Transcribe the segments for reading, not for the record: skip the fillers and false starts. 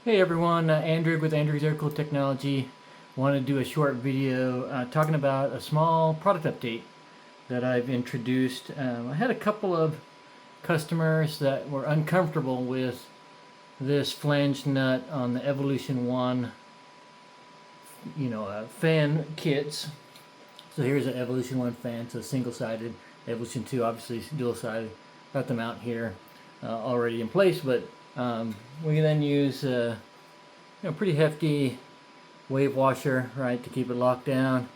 Hey everyone, Andrig with Andrig's Aircooled Technology. Want to do a short video talking about a small product update that I've introduced. I had a couple of customers that were uncomfortable with this flange nut on the Evolution 1, fan kits. So here's an Evolution 1 fan, so single-sided. Evolution 2 obviously dual-sided. Got the mount here already in place, but we can then use pretty hefty wave washer, right, to keep it locked down.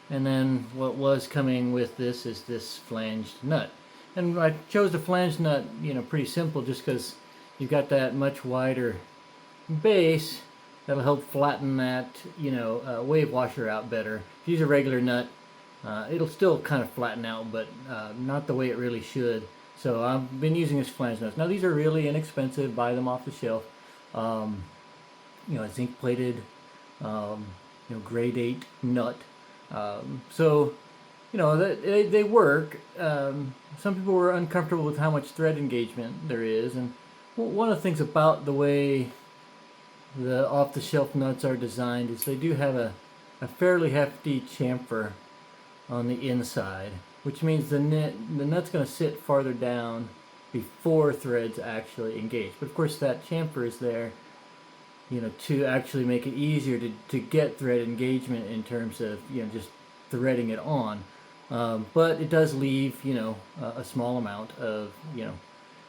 And then what was coming with this is this flanged nut. And I chose the flanged nut, pretty simple, just because you've got that much wider base that'll help flatten that, wave washer out better. If you use a regular nut, it'll still kind of flatten out, but not the way it really should. So I've been using this flange nut. Now these are really inexpensive. Buy them off the shelf. Zinc plated, grade 8 nut. So they work. Some people were uncomfortable with how much thread engagement there is, and one of the things about the way the off-the-shelf nuts are designed is they do have a fairly hefty chamfer on the inside, which means the nut's going to sit farther down before threads actually engage. But of course that chamfer is there, to actually make it easier to get thread engagement in terms of, just threading it on. But it does leave, a small amount of,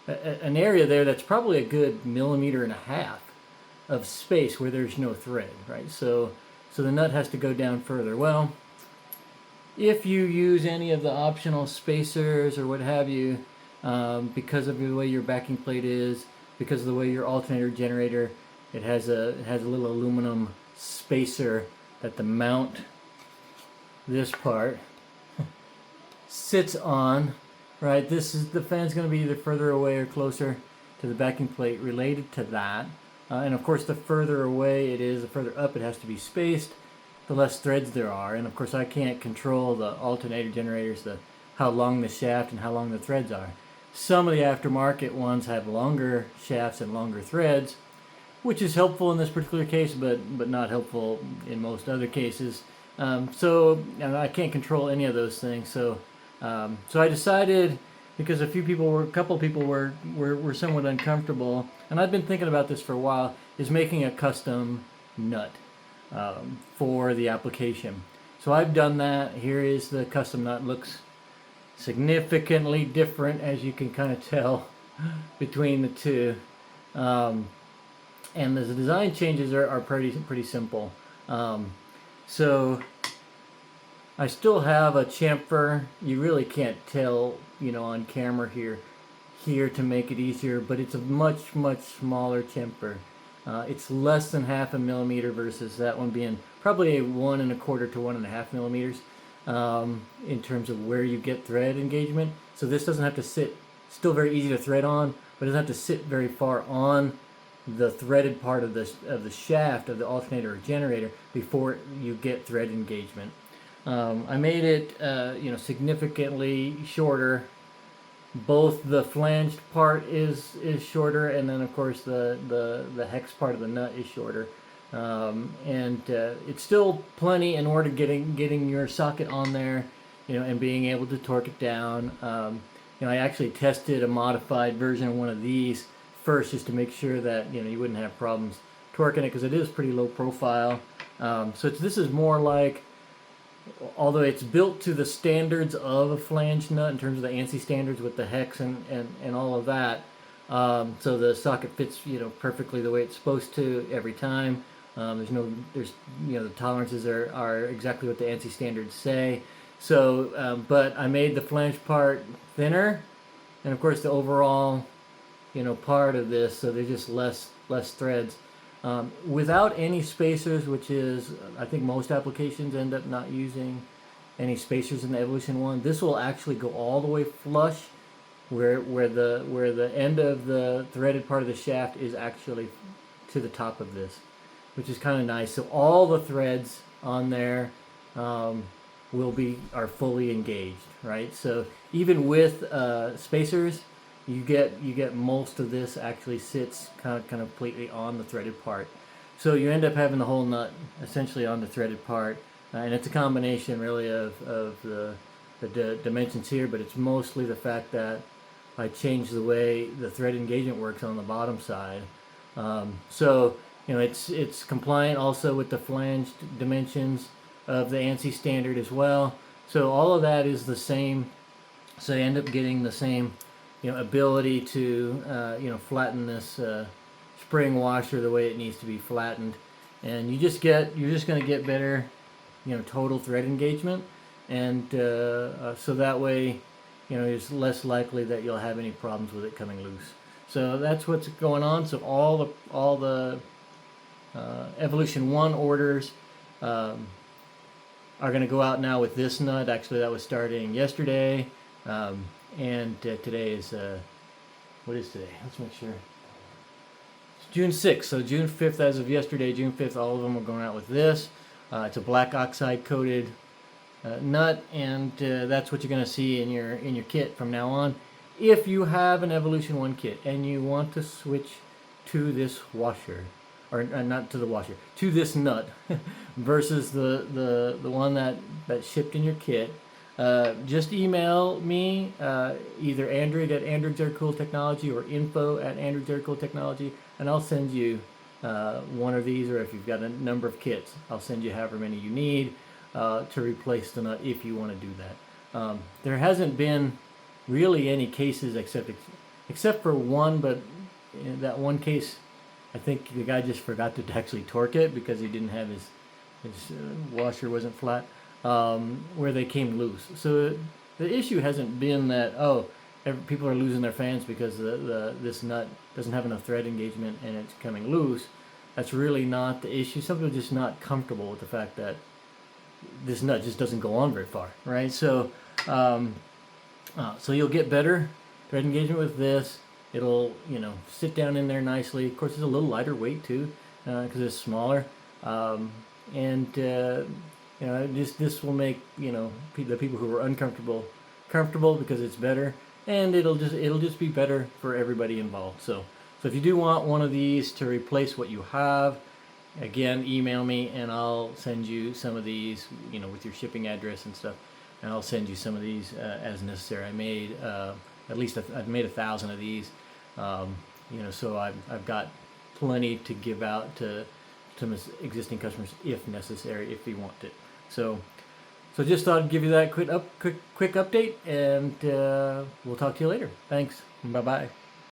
an area there that's probably a good 1.5 millimeters of space where there's no thread, right? So the nut has to go down further. Well, if you use any of the optional spacers or what have you, because of the way your backing plate is, because of the way your alternator generator, it has a little aluminum spacer that the mount, this part, sits on, right? The fan's going to be either further away or closer to the backing plate related to that. And of course, the further away it is, the further up it has to be spaced, the less threads there are. And of course, I can't control the alternator generators, how long the shaft and how long the threads are. Some of the aftermarket ones have longer shafts and longer threads, which is helpful in this particular case, but not helpful in most other cases. So I can't control any of those things. So I decided, because a couple people were somewhat uncomfortable, and I've been thinking about this for a while, is making a custom nut for the application. So I've done that. Here is the custom nut. Looks significantly different, as you can kind of tell between the two. And the design changes are pretty simple. So I still have a chamfer. You really can't tell, on camera here to make it easier, but it's a much smaller chamfer. It's less than 0.5 millimeter versus that one being probably a 1.25 to 1.5 millimeters in terms of where you get thread engagement. So this doesn't have to sit, still very easy to thread on, but it doesn't have to sit very far on the threaded part of the shaft of the alternator or generator before you get thread engagement. I made it significantly shorter. Both the flanged part is shorter, and then of course the hex part of the nut is shorter. And it's still plenty in order getting your socket on there, and being able to torque it down. I actually tested a modified version of one of these first, just to make sure that you wouldn't have problems torquing it, because it is pretty low profile. So this is more like, although it's built to the standards of a flange nut in terms of the ANSI standards with the hex and all of that, so the socket fits perfectly the way it's supposed to every time. The tolerances are exactly what the ANSI standards say. So but I made the flange part thinner, and of course the overall part of this, so there's just less threads. Without any spacers, which is, I think most applications end up not using any spacers in the Evolution 1. This will actually go all the way flush where the end of the threaded part of the shaft is actually to the top of this, which is kind of nice. So all the threads on there are fully engaged, right? So even with spacers, you get most of this actually sits kind of completely on the threaded part. So you end up having the whole nut essentially on the threaded part, and it's a combination really of the dimensions here, but it's mostly the fact that I changed the way the thread engagement works on the bottom side. So you know it's compliant also with the flanged dimensions of the ANSI standard as well. So all of that is the same. So you end up getting the same, you know, ability to flatten this spring washer the way it needs to be flattened, and you're just going to get better, you know, total thread engagement, and so that way, you know, it's less likely that you'll have any problems with it coming loose. So that's what's going on. So all the Evolution 1 orders are going to go out now with this nut. Actually, that was starting yesterday, and today is what is today? Let's make sure. It's June 6th. So June 5th, as of yesterday, June 5th, all of them are going out with this. It's a black oxide coated nut, and that's what you're going to see in your kit from now on. If you have an Evolution 1 kit and you want to switch to this washer, or not to the washer, to this nut versus the one that shipped in your kit, just email me either Andrig at Andrig's Aircooled Technology or info@Andrig's Aircooled Technology, and I'll send you one of these, or if you've got a number of kits, I'll send you however many you need to replace the nut if you want to do that. There hasn't been really any cases except for one, but in that one case, I think the guy just forgot to actually torque it because he didn't have his washer wasn't flat, where they came loose. So the issue hasn't been that people are losing their fans because this nut doesn't have enough thread engagement and it's coming loose. That's really not the issue. Some people are just not comfortable with the fact that this nut just doesn't go on very far, right? So so you'll get better thread engagement with this. It'll, you know, sit down in there nicely. Of course, it's a little lighter weight too because it's smaller, and you know, this will make, you know, the people who are uncomfortable comfortable because it's better, and it'll just be better for everybody involved. So if you do want one of these to replace what you have, again, email me and I'll send you some of these, you know, with your shipping address and stuff, and I'll send you some of these as necessary. I made at least I've made 1,000 of these, you know, so I've got plenty to give out to existing customers if necessary, if you want it. So just thought I'd give you that quick update, and we'll talk to you later. Thanks. Bye bye.